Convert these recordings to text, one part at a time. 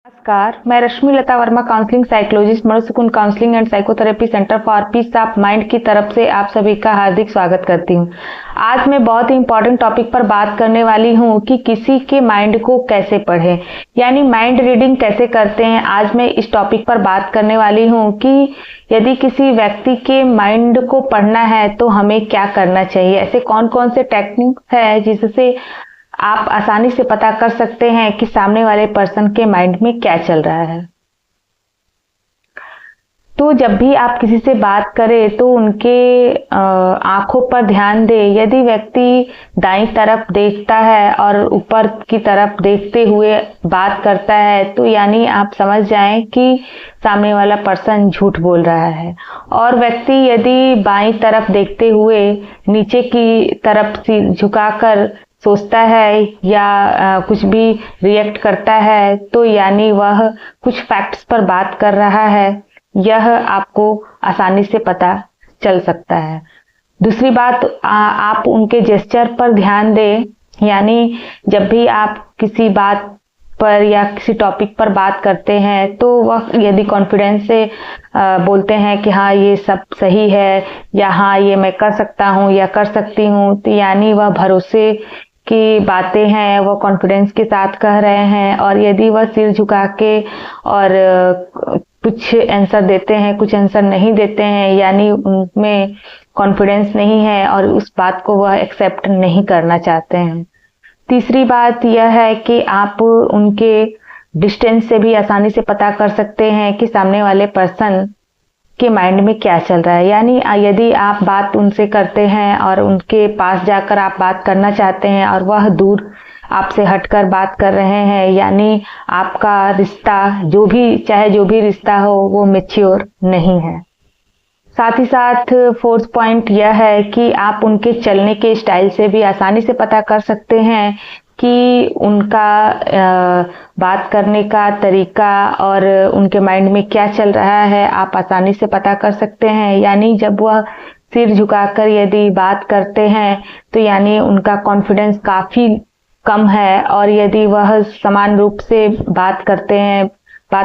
नमस्कार, मैं Rashmi Lata Verma, counselling psychologist, Manisukunj counselling and psychotherapy centre for peace of mind की तरफ से आप सभी का हार्दिक स्वागत करती हूँ। आज मैं बहुत ही इंपॉर्टेंट टॉपिक पर बात करने वाली हूँ कि किसी के माइंड को कैसे पढ़ें, यानी माइंड रीडिंग कैसे करते हैं। आज मैं इस टॉपिक पर बात करने वाली हूँ कि यदि किसी व्यक्ति के माइंड को पढ़ना है तो हमें क्या करना चाहिए। ऐसे कौन कौन से टेक्निक्स है जिससे आप आसानी से पता कर सकते हैं कि सामने वाले पर्सन के माइंड में क्या चल रहा है। तो जब भी आप किसी से बात करें तो उनके आंखों पर ध्यान दें। यदि व्यक्ति दाईं तरफ देखता है और ऊपर की तरफ देखते हुए बात करता है तो यानी आप समझ जाएं कि सामने वाला पर्सन झूठ बोल रहा है। और व्यक्ति यदि बाईं तरफ देखते हुए नीचे की तरफ सिर झुकाकर सोचता है या कुछ भी रिएक्ट करता है तो यानी वह कुछ फैक्ट्स पर बात कर रहा है। यह आपको आसानी से पता चल सकता है। दूसरी बात, आप उनके जेस्चर पर ध्यान दें, यानी जब भी आप किसी बात पर या किसी टॉपिक पर बात करते हैं तो वह यदि कॉन्फिडेंस से बोलते हैं कि हाँ ये सब सही है या हाँ ये मैं कर सकता हूँ या कर सकती हूँ, तो यानी वह भरोसे की बातें हैं, वो कॉन्फिडेंस के साथ कह रहे हैं। और यदि वह सिर झुका के और कुछ आंसर देते हैं, कुछ आंसर नहीं देते हैं, यानी उनमें कॉन्फिडेंस नहीं है और उस बात को वह एक्सेप्ट नहीं करना चाहते हैं। तीसरी बात यह है कि आप उनके डिस्टेंस से भी आसानी से पता कर सकते हैं कि सामने वाले पर्सन के माइंड में क्या चल रहा है। यानी यदि आप बात उनसे करते हैं और उनके पास जाकर आप बात करना चाहते हैं और वह दूर आपसे हटकर बात कर रहे हैं, यानी आपका रिश्ता जो भी रिश्ता हो वो मैच्योर नहीं है। साथ ही साथ फोर्थ पॉइंट यह है कि आप उनके चलने के स्टाइल से भी आसानी से पता कर सकते हैं कि उनका बात करने का तरीका और उनके माइंड में क्या चल रहा है, आप आसानी से पता कर सकते हैं। यानी जब वह सिर झुकाकर यदि बात करते हैं तो यानी उनका कॉन्फिडेंस काफ़ी कम है, और यदि वह समान रूप से बात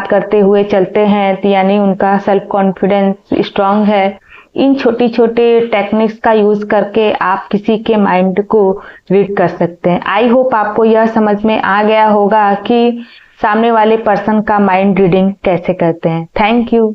करते हुए चलते हैं तो यानी उनका सेल्फ कॉन्फिडेंस स्ट्रांग है। इन छोटी छोटे टेक्निक्स का यूज करके आप किसी के माइंड को रीड कर सकते हैं। आई होप आपको यह समझ में आ गया होगा कि सामने वाले पर्सन का माइंड रीडिंग कैसे करते हैं। Thank you.